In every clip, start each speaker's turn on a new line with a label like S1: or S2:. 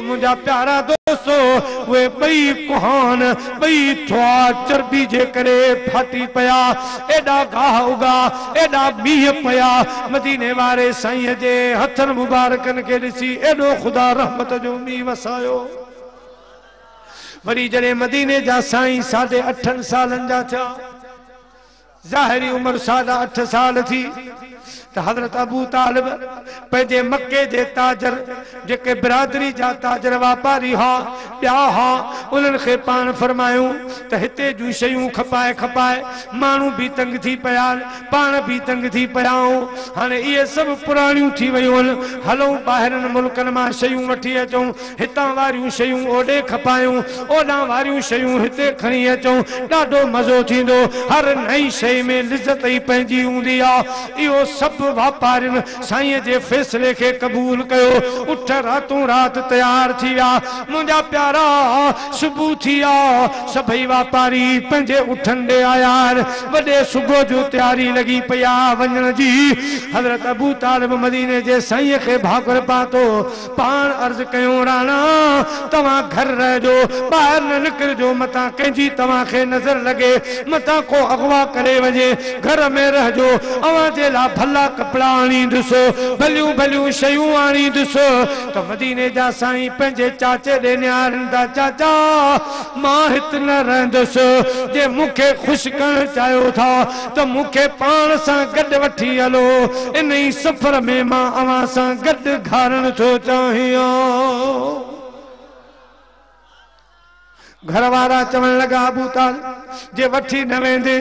S1: मुझा प्यारा दोस्तो वे बई कुहान बई थवा चर्बी जे करे फाटी पया एडा गाह उगा एडा मीह पया मदीने वारे साईं जे हथन मुबारकन के दिसी एडो खुदा रहमत जो मीह वसायो वरी जड़े मदीने जा साईं 8.5 सालन जा था ज़ाहिरी उम्र 8.5 साल थी तो हजरत अबू तालिब पंहिंजे मक्के जे ताजर जेके बिरादरी जा ताजर वापारी हा ॿिया हा उन्हनि खे पाण फरमायूं त हिते जूं शयूं खपाए खपाए माण्हू भी तंग थी पिया पाण भी तंग थी पियाऊं हाणे इहे सभु पुराणियूं थी वियूं आहिनि हलूं ॿाहिरनि मुल्कनि मां शयूं वठी अचूं हितां वारियूं शयूं ओॾे खपायूं ओॾां वारियूं शयूं हिते खणी अचूं ॾाढो मज़ो थींदो हर नई शइ में लिज़त ई पंहिंजी हूंदी आहे इहो सभु वापारिन साईं जे फैसले के कबूल कयो उठ रातों रात तैयार थी विया मुंहिंजा प्यारा सुबह थी आ सभई वापारी पंहिंजे उठन दे आया वॾे सुबह जो तैयारी लगी पिया वञण जी हजरत अबू तालिब मदीने जे साईं के भाकुर पातो पान अर्ज कयो राणा तव्हां घर रहजो ॿाहिरि न निकिरजो मतां कंहिंजी तव्हां खे नज़र लगे मतां को अगवा करे वञे घर में रहजो अवां जे ला भला कपड़ा आनी दुसो भलियूं भलियूं शयूं आनी दुसो तो मदीने जा साईं पंहिंजे चाचे दे न्यारन दा चाचा मां हित न रहंदुसि जे मूंखे ख़ुशि करण चाहियो था तो मूंखे पाण सां गॾु वठी हलो इन ई सफ़र में मां अवां सां गॾु घारण थो चाहियां घर वारा चवण लगा अबू तालिब जे वठी न वेंदे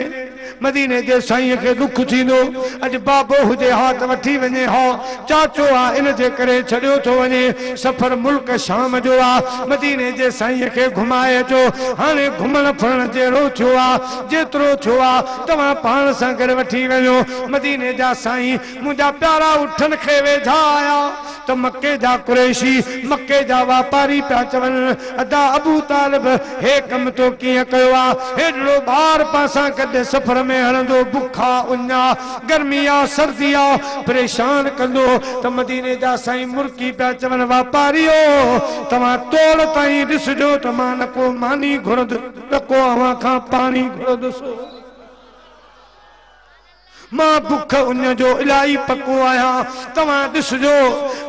S1: मदीने जे साईं के दुख थींदो अज बाबो हुजे हा त वठी वञे हा चाचो आ इन जे करे छड़ियो थो वञे सफ़र मुल्क शाम जो आ मदीने जे साईं के घुमाए अचो हाणे घुमण फिरण जहिड़ो थियो आ जेतिरो थियो आ तव्हां पाण सां गॾु वठी वञो मदीने जा साईं मुंहिंजा प्यारा उठन खे वेझा आया तो मक्के जा कुरैशी मक्के जा वापारी पिया चवनि अदा अबू तालिब हे कम तो कीअं कयो आ हेॾो ॿार पासां गॾु सफ़र में हलंदो बुखा उन्या गर्मी आ सर्दी आ परेशान कंदो त मदीने जा साईं मुर्की पिया चवनि वापारियो तव्हां तोड़ ताईं ॾिसजो त मां न को मानी घुरंदुसि न को अव्हां खां पाणी घुरंदुसि मां बुख उन जो इलाही पको आया तव्हां ॾिसजो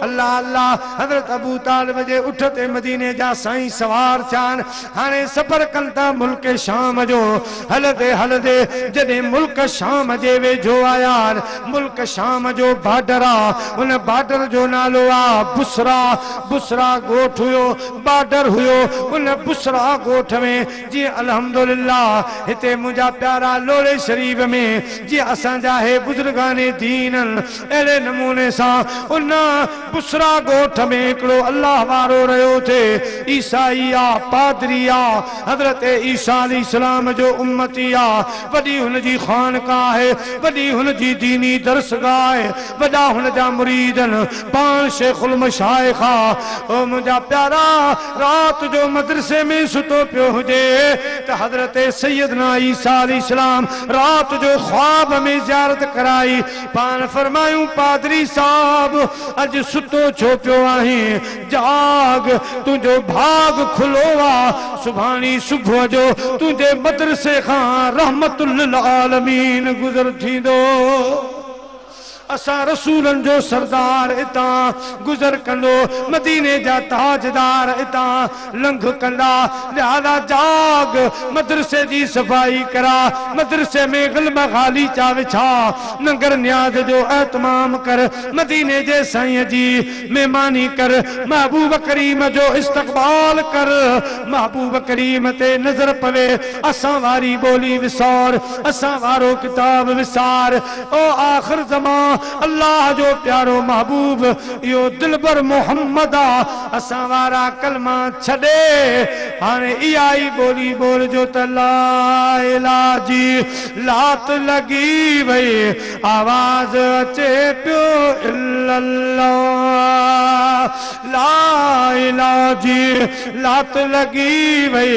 S1: अल्लाह अल्लाह हज़रत अबू तालिब जे उठ ते मदीने जा साईं सवार थियान हाणे सफ़र कनि था मुल्क शाम जो हलंदे हलंदे जॾहिं मुल्क शाम जे वेझो आया मुल्क शाम जो बॉर्डर आ उन बॉर्डर जो नालो आ बुसरा बुसरा ॻोठ हुयो बॉर्डर हुयो उन बुसरा ॻोठ में जीअं अल्हम्दुलिल्लाह हिते मुंहिंजा प्यारा लोरे शरीफ में जीअं असां है बुजुर्गाने दीनन एड़े नमूने सा उन बुसरा गोठ में एकड़ो अल्लाह वारो रहो थे ईसाईया पादरिया हजरत ईसा अलैहिस्सलाम जो उम्मतिया वडी हुन जी खानकाह है वडी हुन जी दीनी दरसगाह है वडा हुन जा मुरीदन पान शेखुल मशाइखा ओ मुंजा प्यारा रात जो मदरसे में सुतो पियो हुजे त हजरत सैयदना ईसा अलैहिस्सलाम रात जो ख्वाब में ज़ियारत कराई पान फरमायूं पादरी साहब अज सुतो छो पियो आहीं जाग तुझो भाग खुलो आ सुभानी सुबह जो तुझे मदरसे खां रहमतुल लिल आलमीन गुज़र थींदो असा रसूलन जो सरदार इता गुजर कंदो मदीने जा ताजदार इता लंघ कंदा लिहाजा जाग मदरसे जी सफाई करा मदरसे में ग़िल्म खाली चा विछा नगर न्याज जो एहतमाम कर मदीने जे साईं जी मेहमानी कर महबूब करीम जो इस्तकबाल कर महबूब करीम ते नजर पवे असा वारी बोली विसार असा वारो किताब विसार ओ आखिर ज़मान अल्लाह जो प्यारो महबूब यो दिलबर मोहम्मद असा वारा कलमा छड़े हाने इयाई बोली बोल जो त ला इलाहा जी लात लगी वई आवाज अचे पियो इल्लल्लाह ला इलाहा जी लात लगी वई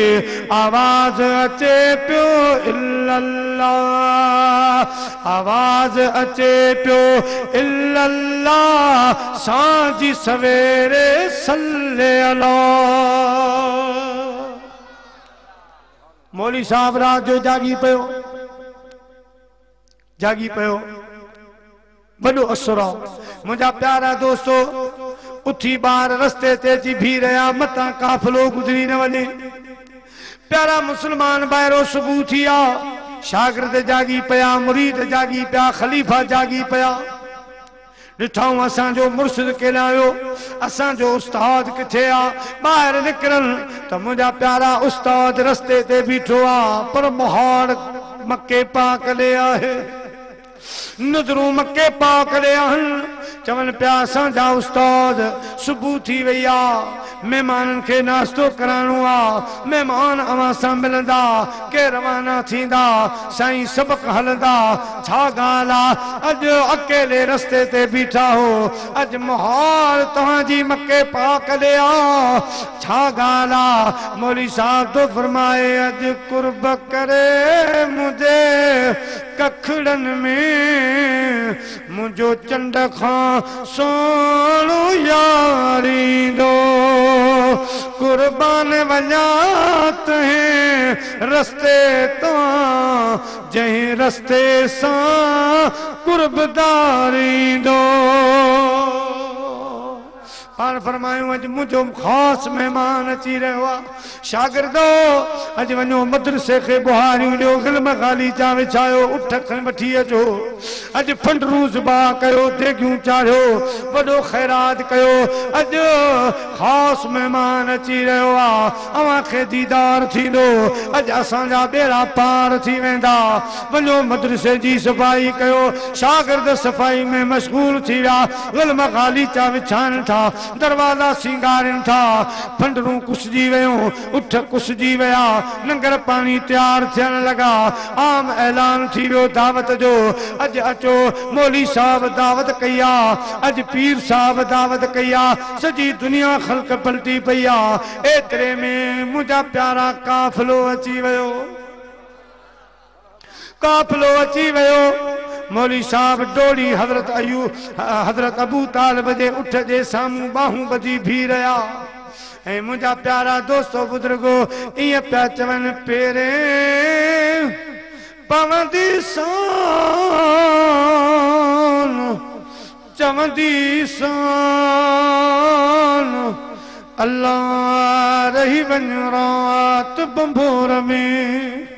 S1: आवाज अचे पियो इल्लल्लाह आवाज अचे पियो इल्लल्लाह सांझी सवेरे सल्ले अला मौली साहब रात जो जागी पियो बड़ो असर मुझा प्यारा दोस्तो उठी बार रस्ते ते जी भी रहा मता काफिलो गुजरी न वने प्यारा मुसलमान बाहरों सुबह थिया शागिर्द जागी पया मुरीद जागी पया खलीफा जागी पया ॾिठऊं असांजो मुर्शिद केलायो असांजो उस्ताद किथे आ बाहर निकरन त मुंहिंजा प्यारा उस्ताद रस्ते ते बीठो आ पर मोहाड़ मक्के पाक ले आहे नजरूं मक्के पाक ले आहिन चवन पिया असांजा उस्ताद सुबह थी वई आ मेहमानन खे नाश्तो कराइणो आ मेहमान अवां सां मिलंदा के रवाना थींदा साईं सबक हलंदा छा ॻाल्हि आ अॼु अकेले रस्ते ते बीठा हो अॼु मोहाल तव्हांजी मक्के पाक ले आ छा ॻाल्हि आ मौली साहब तो फरमाए अॼु कुर्ब करे मुझे कखड़न में मुझो चंड खां सोणो यारींदो कुर्बान वञा तंहिं रस्ते तां जंहिं रस्ते सां कुर्बदारींदो पान फरमायूं अॼु मुझो खास मेहमान अची रहियो आहे शागिर्दो अॼु वञो मदरसे खे बुहारियूं ॾियो ग़िल्म ग़ालीचा विछायो उठ खणी वठी अचो अॼु फंडरू ज़िबा कयो देगियूं चाढ़ियो वॾो ख़ैरात कयो अॼु खास मेहमान अची रहियो आहे अव्हां खे दीदार थींदो अॼु असांजा ॿेड़ा पार थी वेंदा वञो मदरसे जी सफ़ाई कयो शागिर्द सफ़ाई में मशगूल थी विया ग़िल्म ग़ालीचा विछाइनि था दरवाजा सिंगारनि था फंडरूं कुसजी वयूं उठ कुसजी वया लंगर पानी तैयार थियण लगा आम ऐलान थी वियो दावत जो अॼु अचो मौली साहब दावत कई आहे अॼु पीर साहब दावत कई आहे सॼी दुनिया ख़ल्क़ पलटी पई आहे एतिरे में मुंहिंजा प्यारा काफ़िलो अची वियो मौली साहब डोड़ी हजरत अबू तालिब जे उठ जे सामूं बाहूं बधी भी रहा ऐं मुंहिंजा प्यारा दोस्तो बुजुर्गो इएं पिया चवनि पेरे पवंदी सान चवंदी सान अल्लाह रही वञ रात बंभोर में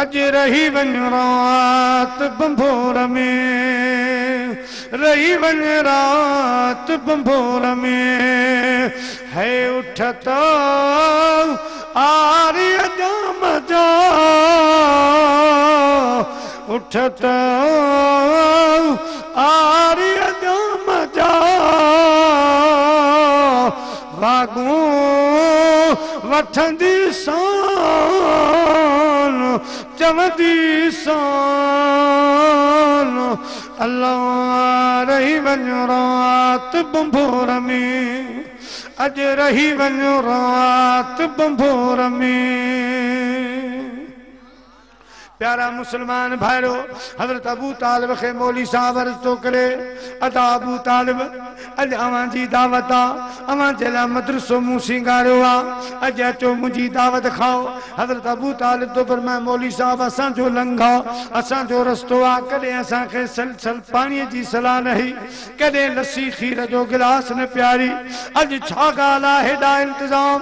S1: अज रही वञ रात बंभोर में रही वञ रात बंभोर में है उठत आर्य जाम जा उठत आर्य जाम जा वागू वठंदी सान चवंदी सान अल्लाह रही वञ रात बंभोर में अज रही वञ रात बंभोर में प्यारा मुसलमान भाइरो हजरत अबू तालिब खे मौली साहब अर्ज़ तो करे अदा अबू तालिब अज अवां जी दावत आ अवां जे लाइ मदरसो मूं सिंगारियो आ अज अचो मुंहिंजी दावत खाओ हजरत अबू तालिब तो फरमाए मौली साहब असांजो लंघा असांजो रस्तो आ कॾहिं असांखे सल पाणीअ जी सलाह न हुई कॾहिं लस्सी खीर जो गिलास न प्यारी अॼु छा ॻाल्हि आहे हेॾा इंतज़ाम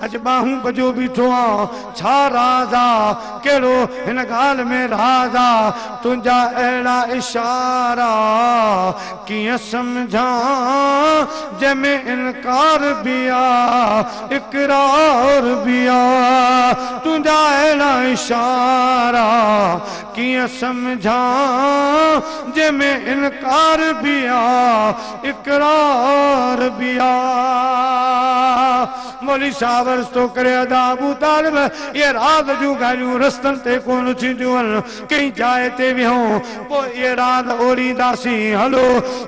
S1: अॼु ॿाहूं बजो बीठो आहियां छा राज़ आहे कहिड़ो हिन ॻाल्हि में राज़ आहे तुंहिंजा अहिड़ा इशारा कीअं सम्झां जंहिंमें इनकार भी आहे इक़रार भी आहे तुंहिंजा अहिड़ा इशारा कीअं सम्झां जंहिंमें इनकार भी आहे इक़रार भी आहे मौली साहब रस्तो करे अदा अबू तालिब ये रात जू गालियूं रस्तन ते कोन थींदियूं कहीं जाए ते विहूं पोइ ये रात ओरींदासीं हलो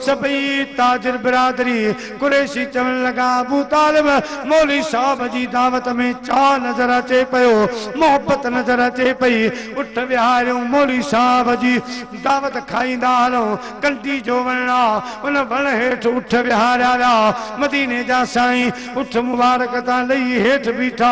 S1: सभई ताजिर बिरादरी कुरैशी चवण लगा अबू तालिब मौली साहब जी दावत में चा नजर अचे पियो मोहब्बत नजर अचे पई उठ विहारियूं मौली साहब जी दावत खाईंदा हलूं कंडी जो वण आहे उन वण हेठि उठ विहारिया विया मदीने जा साईं उठ मुबारक तां लही हेठि बीठा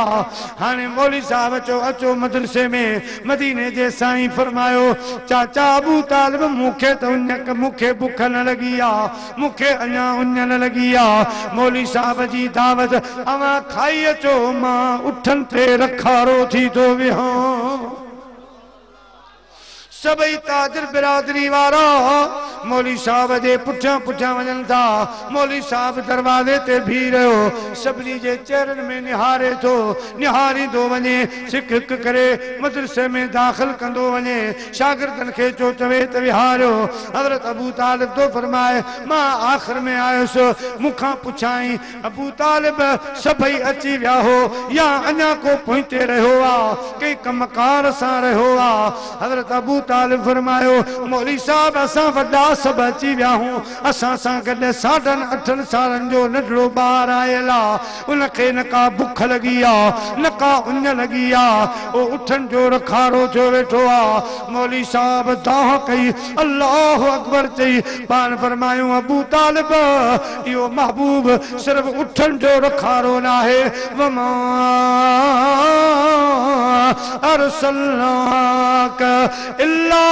S1: हाणे मौली साहब चयो अचो मदरसे में मदीने जे साईं फरमायो चाचा अबू तालिब मूंखे त उञक मूंखे बुख न लगी आहे मूंखे अञा उञ न लगी आहे मौली साहब जी दावत अवां खाई अचो मां उठन ते रखारो थी थो विहां सभई ताजिर बिरादरी वारा मौली साहब जे पुठियां पुठियां वञनि था मौली साहब दरवाजे ते बीह रहियो सभिनी जे चेहरनि में निहारे थो निहारींदो वञे सिक हिक करे मदरसे में दाख़िल कंदो वञे शागिर्दनि खे चो चवे त विहारियो हज़रत अबू तालिब तो फरमाए मां आख़िर में आयुसि मूंखां पुछाई अबू तालिब सभई अची विया हो या अञा को पोइते रहियो आहे कंहिं कमकार सां रहियो आहे हज़रत अबू तालिब फरमायो मौली साहब असां वॾा सभु अची विया हूं असां सां गॾु 8.5 सालनि जो नंढड़ो ॿार आयल आहे उनखे न का बुख लॻी आहे न का उञ लॻी आहे ओ उठनि जो रखारो थियो वेठो आहे मौली साहब दाह कई अल्लाह अकबर चई पाण फरमायूं अबू तालिब इहो महबूब सिर्फ़ उठनि जो रखारो न आहे वमा अरसलनाक इल्ला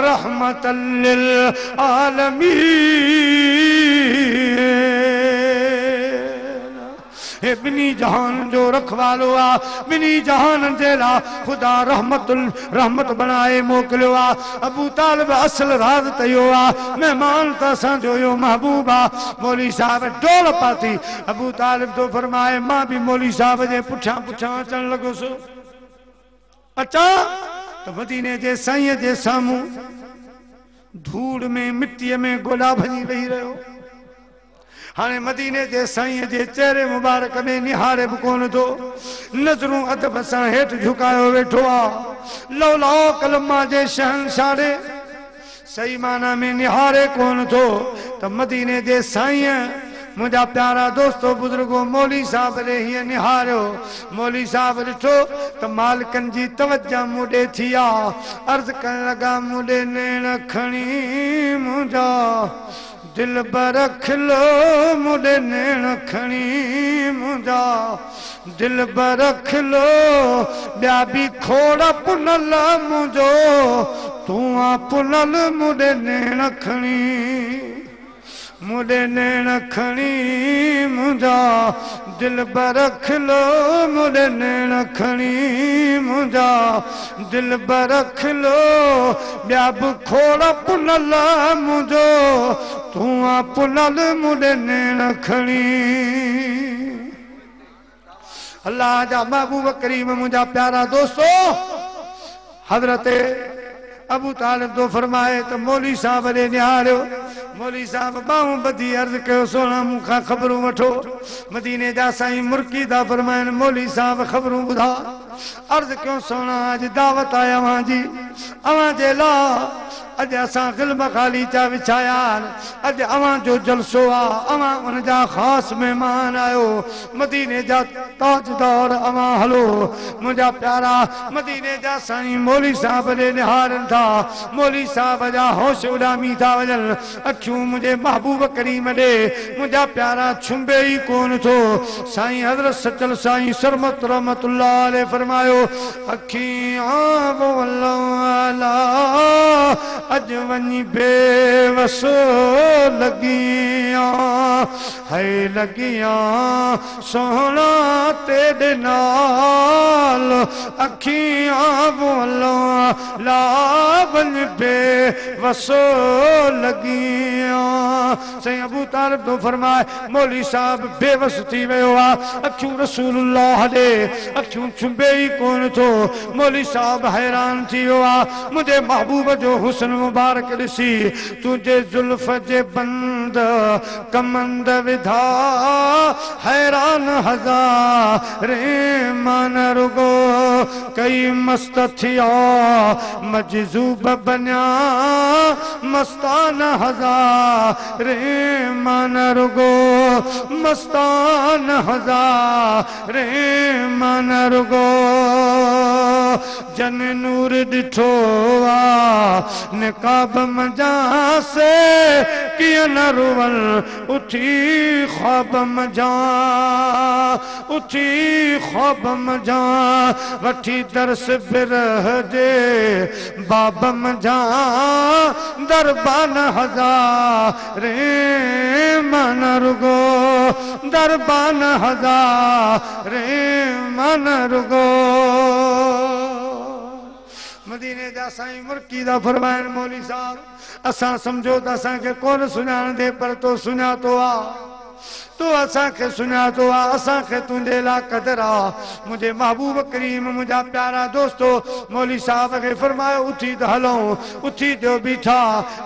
S1: रहमतल लिल आलमीन हे बिनी जहान जो रखवालो आ बिनी जहान जे ला खुदा रहमत बनाए मोकलियो आ अबू तालिब असल राज तयो आ मेहमान त असांजो यो महबूब आ मौली साहब डोल पाती अबू तालिब तो फरमाए मां भी मौली साहब जे पुठियां पुठियां अचण लॻुसि अचा तो मदीने जे साईं जे साम्हूं धूड़ में मिट्टीअ में गोला भञी वेही रहियो हाणे मदीने जे साईं जे चेहरे मुबारक में निहारे भी कोन थो नज़रूं अदब सां हेठि झुकायो वेठो आहे लौला कलमा जे शहंशाह सही माना में निहारे कोन थो त मदीने जे साईं मुझा प्यारा दोस्तों बुजुर्गो मौली साहब ने हिय निहारियो मौली साहब ॾिठो त मालिकनि जी तवज्जो मुॾे थी आहे अर्ज़ करण लॻा मुॾे नेण खणी मुंहिंजा दिल बरखलो मुॾे नेण खणी मुंहिंजा दिल बरखलो ॿिया बि खोड़ पुनल मुंहिंजो तूं आ पुनल मुॾे नेण खणी मुझे नैण खणी मुझा दिल बरखलो मुझे नैण खणी मुझा दिल बरखलो ॿिया बि खोड़ पुनल मुझो तूं आ पुनल मुझे नैण खणी अल्लाह जा महबूब करीम मुझा प्यारा दोस्तों हजरत अबू तालिब तो फरमाए तो मौली साहब ने निहारियो मौली साहब बाहूं बधी अर्ज कयो सोना मूंखां ख़बरूं वठो मदीने जा साईं मुर्कीदा फरमाइनि मौली साहब ख़बरूं ॿुधा अर्ज कयो सोना अॼु दावत आहे अव्हां जी अव्हां जे लाइ अॼु असां ग़िल्म ख़ाली चा विछाया अॼु अव्हां जो जलसो आहे अव्हां उन जा ख़ासि महिमान आहियो मदीने जा ताजदार अव्हां हलो मुंहिंजा प्यारा मदीने जा साईं मौली साहब ने निहारनि था मौली साहब जा होश उॾामी था वञनि अखियूं मुंहिंजे महबूब करीम ॾे मुंहिंजा प्यारा छुंबे ई कोन थो साईं हज़रत सचल साईं सरमत रहमतुल्लाह अलैह फरमायो अखियां बोला अज वञी बेवसो लगियां है लगियां सोहना तेरे नाल अखियां बोला ला वञी बेवसो लगियां साईं अबू तालिब तो फरमाए मौली साहब बेवस थी वियो आहे अखियूं रसूलुल्लाह ॾे अखियूं छुंबे ई कोन थो मौली साहब हैरान थी वियो आहे मुंहिंजे महबूब जो हुस्न मुबारक ॾिसी तुंहिंजे जुल्फ जे बंद कमंद विधा हैरान हज़ारे मन रुगो कई मस्त थिया मजजूब बन्या मस्तान हज़ारे मन रुगो मस्तान हज़ारे मन रुगो जन नूर दिठो निकाब मजा से किया न रुवल उठी ख्वाब मजा उठी ख्वाब मजा वठी दरस बिरह दे बाब मजा दरबान हज़ारे मन रुगो दरबान हज़ारे मन रुगो मदीने जा साईं मुर्की दा फरमान मौली साहब असा समझो त असा के कौन सुञाण दे पर तो सुञा तो आ तो असा के सुञा तो आ असा के तुंदे ला कदर आ मुझे महबूब करीम मुझा प्यारा दोस्तों मौली साहब के फरमायो उठी तो हलो उठी जो बीठा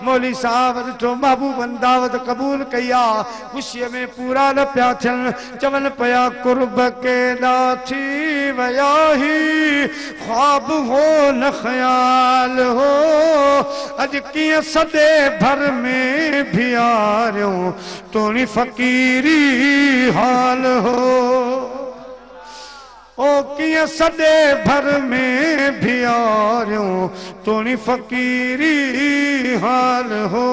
S1: मौली साहब तो महबूब दावत कबूल कया खुशी में पूरा न प्या थियन चवन पया कुर्ब के लाठी वयाही ख्वाब हो न ख्याल हो अज किया सदे भर में भी आ रहो तोनी फकीरी हाल हो ओ किया सदे भर में भी आ रहो तोनी फकीरी हाल हो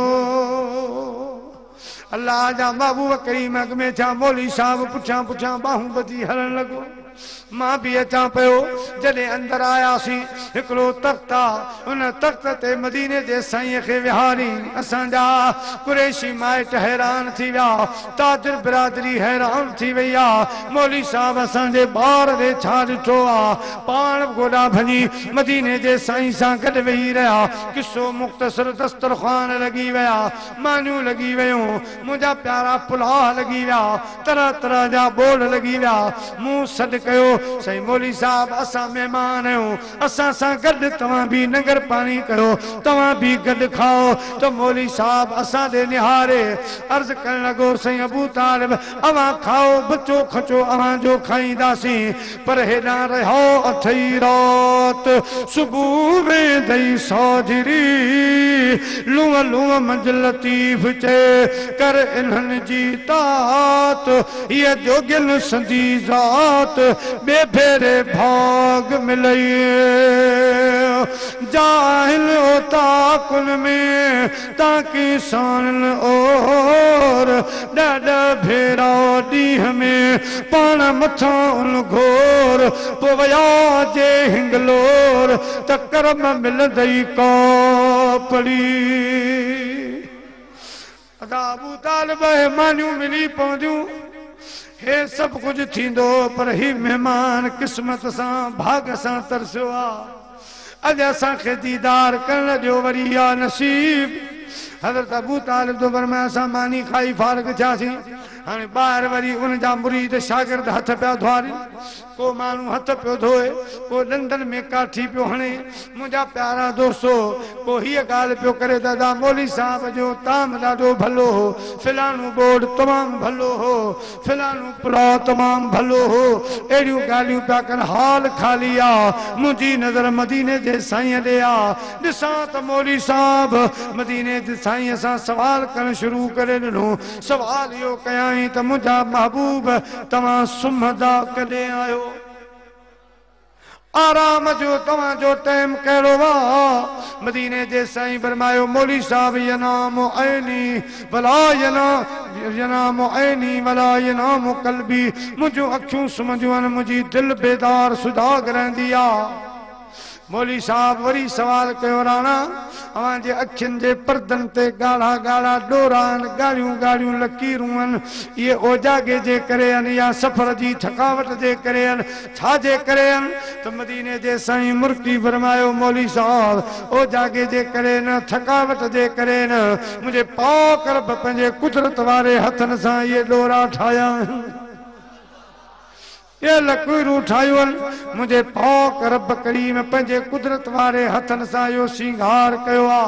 S1: अल्लाह जा महबूब करीम अग में छा मौली साहब पुछा पुछा बाहूं बधी हलन लगो मां भी अचा पयो जडे अंदर आया सी एकड़ो तख्त उन तख्त ते मदीने जे साईं के विहारी असा जा कुरैशी माइट हैरान थी विया ताजर बिरादरी हैरान थी वई आ मौली साहब असा जे बार दे छा ॾिठो आ पाण गोडा भजी मदीने जे साईं सां गॾ वेही रहा किस्सो मुख्तसर दस्तरखान लगी वया मानियूं लगी वयूं मुंहिंजा प्यारा पुलाह लगी विया तरह तरह जा बोल लगी विया मुंह सॾ कयो सही मौली साहब असा मेहमान आहियूं असा सां गॾु तव्हां भी नंगर पानी कयो तव्हां भी गॾु खाओ तो मौली साहब असा दे निहारे अर्ज करण लगो सही अबू तालिब अवां खाओ बचो खचो अवां जो खाईंदासीं पर हेॾां रहो अथई रात सुबुह में दई साजरी लूअ लूअ मंझ लतीफ चे कर इन्हनि जी तात ये जोगिन संदी ज़ात बेफेरे भाग मिलई जाहिल होता कुल में ताकि सान और डाडा भेरा डीह में पान मथा उन घोर पवया जे हिंगलोर तकरम मिल दई कापड़ी अदा अबू तालिब मानियूं मिली पवंदियूं हे सब कुछ थींदो पर ही मेहमान किस्मत सां भाग सां तरसियो आ अज असा के दीदार करण जो वरी आ नसीब हज़रत अबू तालिब तो फरमाया असा मानी खाई फारग थियासीं हाणे ॿाहिरि वरी उन जा मुरीद शागिर्द हथ पिया धोआरिन को माण्हू हथ पियो धोए को ॾंदनि में काठी पियो हणे मुंहिंजा प्यारा दोस्तो को हीअ ॻाल्हि पियो करे दादा मौली साहब जो ताम ॾाढो भलो हो फिलाणो बोर्ड तमामु भलो हो फिलाणो पुलाउ तमामु भलो हो अहिड़ियूं ॻाल्हियूं पिया कनि हाल ख़ाली आहे मुंहिंजी नज़र मदीने जे साईं ॾे आहे ॾिसां त मौली साहब मदीने जे साईं सां सवाल करणु शुरू करे ॾिनो सवाल इहो कयां त मुंहिंजा महबूब तव्हां सुम्हंदा कॾहिं आहियो आराम जो तव्हां जो टाइम कहिड़ो आहे मदीने जे साईं फरमायो मौली साहब यनाम ऐनी वला यनाम ऐनी वला यनाम कल्बी मुंहिंजूं अखियूं सुम्हंदियूं आहिनि मुंहिंजी दिलि बेदार सुदाग रहंदी आहे मौली साहब वरी सवाल कयो राणा अवां जे अखियुनि जे पर्दनि ते ॻाढ़ा ॻाढ़ा डोरा आहिनि ॻाढ़ियूं ॻाढ़ियूं लकीरूं आहिनि इहे ओजागे जे करे आहिनि या सफ़र जी थकावट जे करे आहिनि छाजे करे आहिनि त मदीने जे साईं मुर्की फरमायो मौली साहब ओजागे जे करे न थकावट जे करे न मुंहिंजे पाक रब पंहिंजे कुदरत वारे हथनि सां इहे डोरा ठाहिया आहिनि ये लकूर उठायोल मुझे पाक रब करीम पंजे कुदरत वारे हथन सा यो सिंगार कयो आ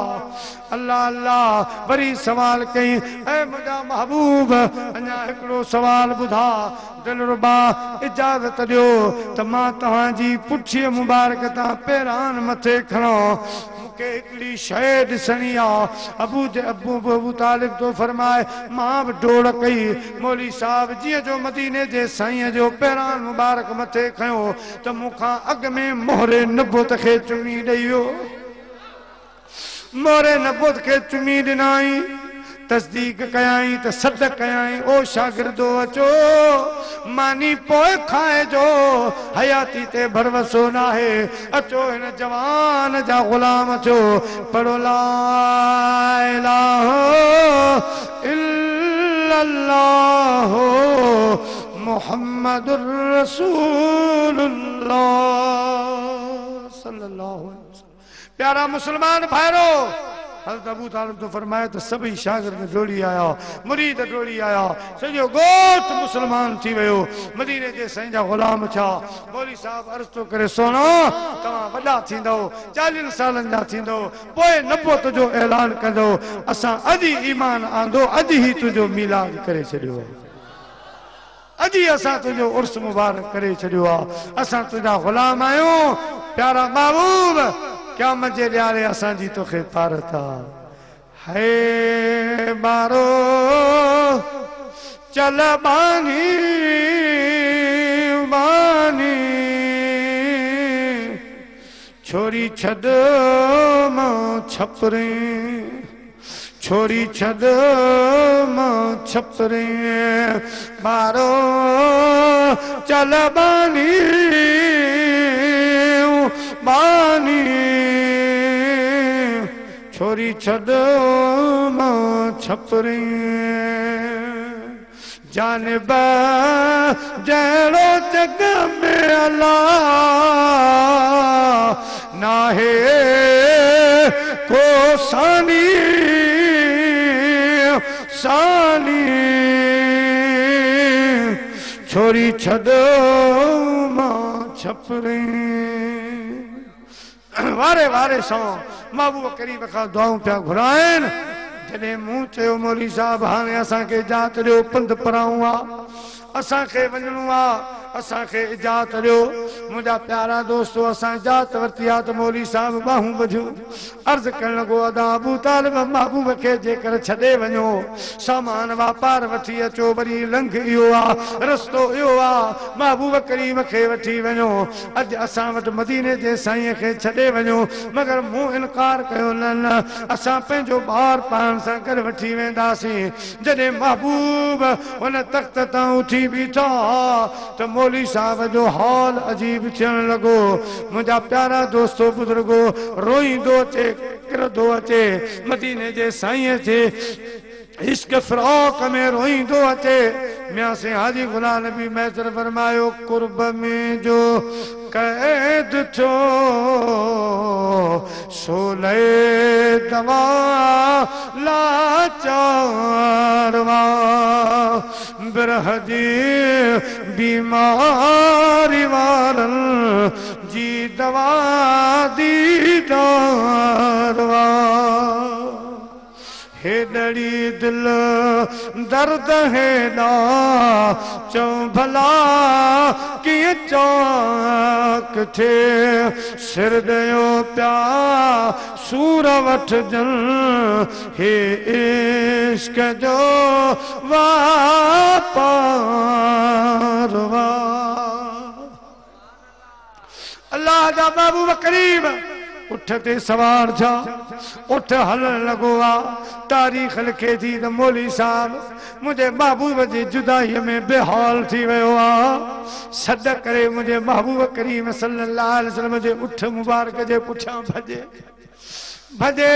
S1: अल्लाह अल्लाह वरी सवाल कई ए मुझा महबूब अञा हिकड़ो सवाल बुधा दिलरुबा इजाजत दियो त मां तव्हांजी पुछी मुबारक ता पेरान मथे खणो के एकड़ी शय दिसणी आ अबू तालिब तो फरमाए मां भी डोड़ कई मौली साहब जी जो मदीने जे साईं जो पेरान मुबारक मथे खयो तो मुखा अग में मोहरे नबूत के चुमी ॾियो मोहरे नबूत के चुमी ॾिनाई तस्दीक कयाई तो सद कयाई ओ शागिर्दो अचो मानी पोए खाए जो हयाती ते भरवसो ना है अचो इन जवान जा गुलाम अचो पढ़ो ला इलाहा इल्लल्लाह मुहम्मदुर रसूलुल्लाह सल्लल्लाहु अलैहि वसल्लम। प्यारा मुसलमान भाइरो हज़रत अबू तालिब तो फरमाया तो सभी शागिर्द डोली आया मुरीद डोली आया सजो गोत मुसलमान थी वयो मदीने जे साईं जा गुलाम छा मौली साहब अर्ज़ तो करे सोना तव्हां वॾा थींदो 40 सालनि जा थींदो पोइ नबूत जो ऐलान कंदो असां अॼु ईमान आंदो अॼु ई तुंहिंजो मीलाद करे छॾियो अॼु ई असां तुंहिंजो उर्स मुबारक करे छॾियो आहे असां तुंहिंजा गुलाम आहियूं प्यारा महबूब क्या मजे ॾियारे असांजी तोखे पारता है मारो चल बानी बानी छोरी छद मां छपरे छोरी छद मां छपरे मारो चल बानी बानी छोरी छद मां छपरे जानब जहिड़ो जग में अल्लाह नाहे को सानी सानी छोरी छद मां छपरे वारे वारे सौ महबूब करीम खां दुआऊं पिया घुराइनि जॾहिं मूं चयो मौली साहब हाणे असांखे इजाज़त ॾियो पंधु पराऊं आहे असांखे वञिणो आहे असांखे इजाज़त ॾियो मुंहिंजा प्यारा दोस्तो असां इजाज़त वरिती आहे त मौली साहब बाहूं ॿधियूं अर्ज़ु करणु लॻो अदा अबू तालिब महबूब खे जेकर छॾे वञो सामान वापार वठी अचो वरी लंघ इहो आहे रस्तो इहो आहे महबूब करीम खे वठी वञो अॼु असां वटि मदीने जे साईं खे छॾे वञो मगर मूं इनकार कयो न न असां पंहिंजो ॿार पाण सां गॾु वठी वेंदासीं जॾहिं महबूब हुन तख़्त तां उथी बीठा त मौली साहब जो हाल अजीब थियण लॻो मुंहिंजा प्यारा दोस्तो बुज़ुर्गो रोईंदो अचे किरंदो अचे मदीने जे साईं जे इश्क फिराक में रोईंदो अचे मियां से हाजी गुलाम नबी मैसर फरमायो कुर्ब में जो कैद थो सोले दवा लाचारवा बिरह जी बीमारी वारन जी दवा दीदारवा हेडड़ी दिल दर्द हेडा चौ भला किए चौक थे सिर दयो प्या सूर वठ जन हे इश्क जो वापारवा अल्लाह जा महबूब करीम उठते सवार जा उठ हलन लगो आ तारीख लिखे थी त मौली साहब मुझे महबूब जी जुदाई में बेहाल थी वयो आ सद करे मुझे महबूब करीम सल्लल्लाहु अलैहि वसल्लम जे उठ मुबारक जे पुठियां भजे भजे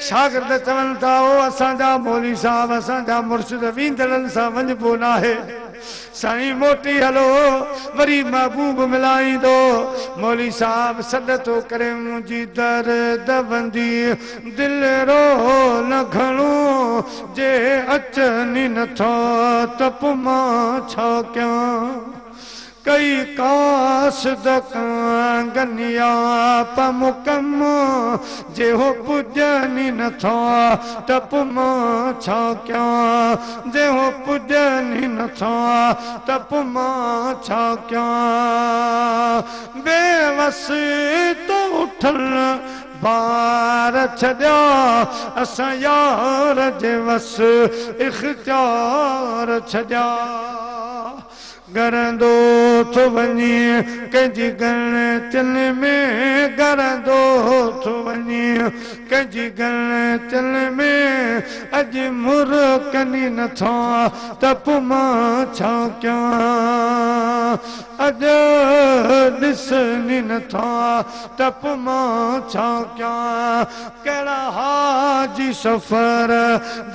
S1: शागिर्द चवन था ओ असांजा मौली साहब असांजा मुर्शिद वींदड़न सां वञबो न आहे साईं मोटी हलो वरी महबूब मिलाई दो मौली साहब सद तो करे मुझी दर्द बंदी दिल रो न घणो जे अचनी नथो तप मां छा कयां कई कासद गनिया पमुकम जे हो पुजनी न था तप मां छा क्या जे हो पुजनी न था तप मां छा क्या बेवस तो उठल बार छॾिया असां यार जे वस इख्तियार छॾिया गरंदो थो वञे कंहिंजी गणतिन में गरंदो थो वञे कंहिंजी गणतिन में अॼु मुरकनी नथा तप मां छा कयां अॼु ॾिसनी नथा तप मां छा कयां कहिड़ा हाजी सफ़र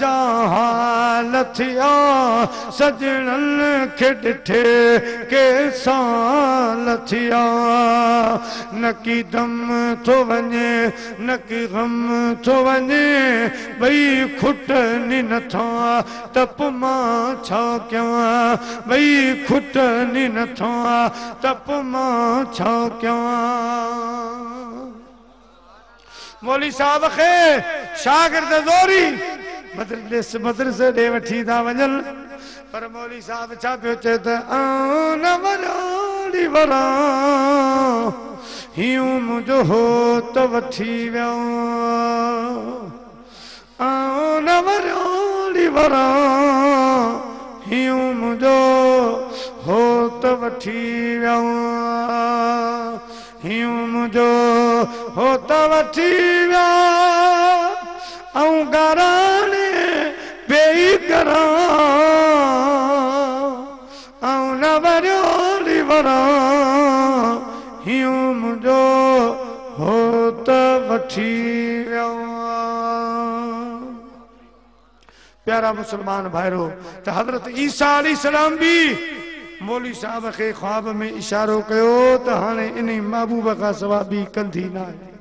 S1: जा हाल थिया सजणनि खे ॾिठे के साल थिया न की दम थो वञे न की गम थो वञे भई खुटनी नथा तप मां छा कयां भई खुटनी नथा तप मां छा कयां मौली साहब खे शागिर्द ज़ोरी मदरसे ॾे वठी था वञनि पर मौली साहब छा पियो चए त न वराड़ी वरा हियूं मुंहिंजो हो त वठी वियो न वराड़ी वरा हियूं मुंहिंजो हो त वठी वियो हियूं मुंहिंजो हो त वठी वियो ऐं गाराणे पेई करां न वरियोड़ी वरा हियूं मुंहिंजो हो त वठी वियो प्यारा मुसलमान भाइरो त हज़रत ईसा अलैहिस्सलाम भी मौली साहब खे ख्वाब में इशारो कयो त हाणे इन महबूब खां सवाइ ॿी कंदी न आहे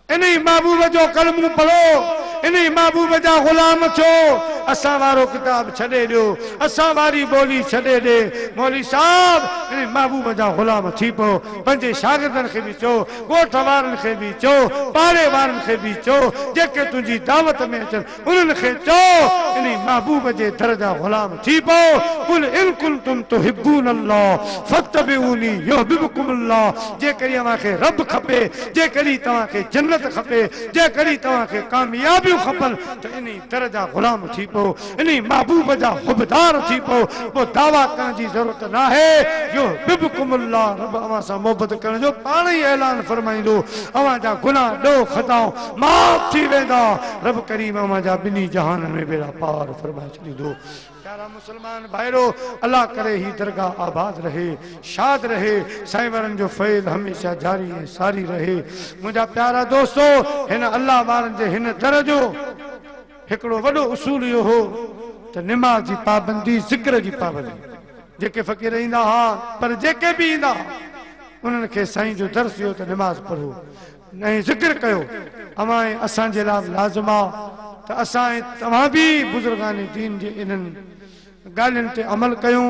S1: इन महबूब जो कलमू पढ़ो इन महबूब जा गुलाम छो असां वारो किताब छॾे ॾियो असां वारी ॿोली छॾे ॾे मौली साहब इन महबूब जा गुलाम थी पओ पंहिंजे शागिर्दनि खे बि चओ ॻोठ वारनि खे बि चओ पाड़े वारनि खे बि चओ जेके तुंहिंजी दावत में अचनि उन्हनि खे चओ इन महबूब जे दर जा गुलाम थी पओ कुल इन कुंतुम तुहिब्बून अल्लाह फत्तबिऊनी युहिब्बुकुमुल्लाह जेकॾहिं तव्हांखे रब खपे जेकॾहिं तव्हांखे जन्नत खपे जेकॾहिं तव्हांखे कामयाबियूं खपनि त इन दर जा गुलाम थी पओ इन महबूब जा हुबदार थी पओ पोइ दावा करण जी ज़रूरत न आहे युहिब्बुकुमुल्लाह रब अव्हां सां मोहबत करण जो पाण ई ऐलान फरमाईंदो अव्हां जा गुनाह ॾोह ख़ताऊं माफ़ थी वेंदा रब करीम अव्हां जा ॿिन्ही जहाननि में बेड़ा पार फरमाए छॾींदो प्यारा मुसलमान भाइरो अल्लाह करे ही दरगाह आबाद रहे शाद रहे साईं वारनि जो फैज़ हमेशा जारी ऐं सारी रहे मुंहिंजा प्यारा दोस्तो हिन अल्लाह वारनि जे हिन दर जो हिकिड़ो वॾो उसूल इहो हो त निमाज़ जी पाबंदी ज़िक्र जी पाबंदी जेके फ़क़ीर ईंदा हा पर जेके बि ईंदा उन्हनि खे साईं जो दर्स इहो त निमाज़ पढ़ो ऐं ज़िक्र कयो अवां असांजे लाइ लाज़िम आहे त असां तव्हां बि बुज़ुर्गानी दीन जे इन्हनि ॻाल्हियुनि ते अमल कयूं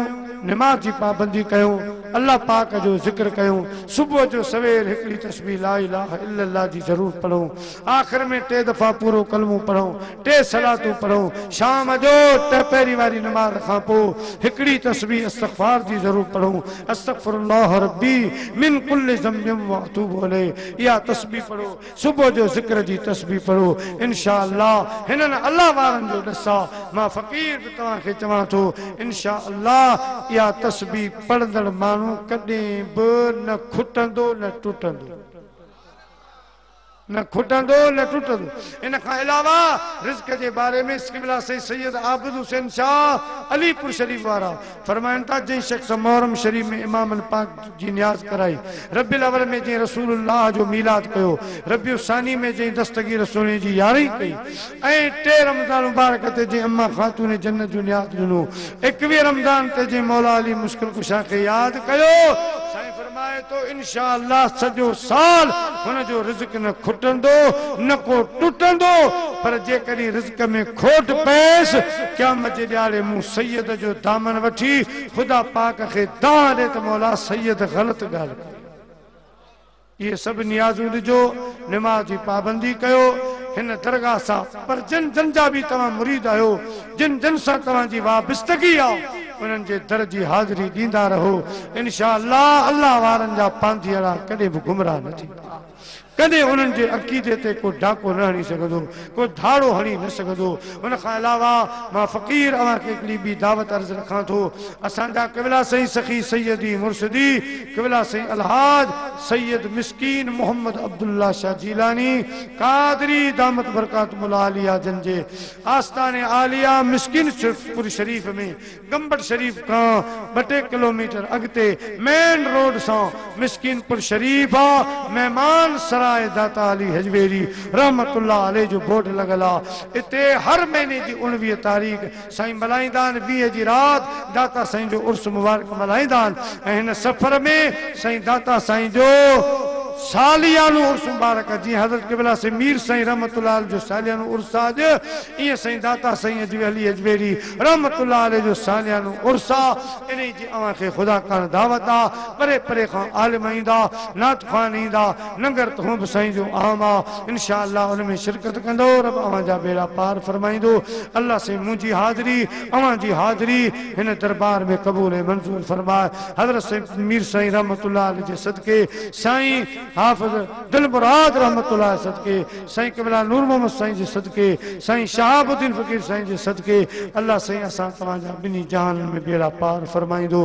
S1: निमाज़ जी पाबंदी कयूं अल्लाह पाक जो ज़िक्र कयूं सुबुह जो सवेर हिकिड़ी तस्बीह ला इलाहा इल्लल्लाह जी ज़रूर पढ़ूं आख़िर में 3 दफ़ा पूरो कलमो पढ़ूं 3 सलातूं पढ़ूं शाम जो पहिरीं वारी नमाज़ खां पोइ हिकिड़ी तस्बीह इस्तग़फ़ार जी ज़रूर पढ़ूं अस्तग़फ़िरुल्लाह रब्बी मिन कुल्लि ज़ंबिन व अतूबु इलैहि इहा तस्बीह पढ़ो सुबुह जो ज़िक्र जी तस्बीह पढ़ो इंशाअल्लाह हिननि अल्लाह वारनि जो ॾिसा मां फ़क़ीर बि तव्हांखे चवां थो इंशाअल्लाह इहा तस्बीह पढ़ंदड़ माण्हू कॾहिं बि न खुटंदो न टुटंदो न खुटंदो न टुटंदो इन खां अलावा रिज़्क़ जे बारे में क़िबला सैयद आबिद हुसैन शाह अलीपुर शरीफ वारा फरमाइनि था जंहिं शख़्स मुहर्रम शरीफ में इमामन पाक जी नियाज़ कराई रबीउल अव्वल में जंहिं रसूलुल्लाह जो मीलाद कयो रबीउ सानी में जंहिं दस्तगीर रसूल जी यारी कई ऐं 3 रमज़ान मुबारक ते जंहिं अम्मा ख़ातून जन्नत जो नियाज़ ॾिनो 21 रमज़ान ते जंहिं मौला अली मुश्किल कुशा खे यादि कयो साईं फरमाए तो इंशाअल्लाह सजो साल हुन जो रिज़्क़ न खुटंदो न को टुटंदो पर जे कदी रिज़्क़ में खोट पेस क़यामत जे ॾियारे मूं सैयद जो दामन वठी खुदा पाक खे दां ॾे त मौला सैयद ग़लत ॻाल्हि कई ये सब नियाज़ूं ॾिजो नमाज जी पाबंदी कयो हिन दरगाह सां पर जिन जन जा भी तव्हां मुरीद आहियो जिन जन सां तव्हांजी वाबस्तगी आहे उन्हनि जे दर जी हाज़िरी ॾींदा रहो इंशाअल्लाह अल्लाह वारनि जा पांधीअड़ा कॾहिं बि गुमराह न थींदा कदे उन्हनि जे अक़ीदे ते को डाको न हणी सघंदो को धाड़ो हणी न सघंदो उन खां अलावा मां फ़क़ीर अव्हांखे हिकिड़ी ॿी दावत अर्ज़ रखां थो असांजा क़िबला साईं सखी सैयदी मुर्शिदी क़िबला साईं अलहाज सैयद मिस्कीन मोहम्मद अब्दुल्ला शाह जीलानी कादरी दामत बरकातुहुल आलिया जन जे आस्ताने आलिया मिस्किनपुर शरीफ में गंबड़ शरीफ खां 2 किलोमीटर अॻिते मेन रोड सां मिस्किनपुर शरीफ आहे मेहमान सराय दाता अली हजवेरी रहमतुल्लाह अलैह जो बोर्ड लगल आहे इते हर महीने जी 19 तारीख़ साईं मल्हाईंदा आहिनि 20 जी रात दाता साईं जो उर्स मुबारक मल्हाईंदा आहिनि ऐं हिन सफ़र में साईं दाता साईं जो सालियानो उर्स मुबारक जी हज़रत क़िबला से मीर साईं रहमतुल्लाह अलैह जो सालियानो उर्स आहे इएं साईं दाता साईं अली हजवेरी रहमतुल्लाह अलैह जो सालियानो उर्स आहे इन जी अव्हांखे ख़ुदा कान दावत आहे परे परे खां आलिम ईंदा नात ख़ान ईंदा लंगर त हूं बि साईं जो आम आहे इंशाअल्लाह उन में शिरकत कंदो रब अव्हांजा बेड़ा पार फरमाईंदो अल्लाह से मुंहिंजी हाज़िरी अव्हांजी हाज़िरी हिन दरबार में क़बूल ऐं मंज़ूर फरमाए हज़रत साईं मीर साईं रहमतुल्लाह अलैह जे सदके साईं हाफ़िज़ दिल मुराद रहमतुल्लाह सदके साईं क़िबला नूर मोहम्मद साईं जे सदके साईं शहाबुद्दीन फ़कीर साईं जे सदके अल्लाह साईं असां तव्हांजा ॿिन्ही जहान में बेड़ा पार फरमाईंदो।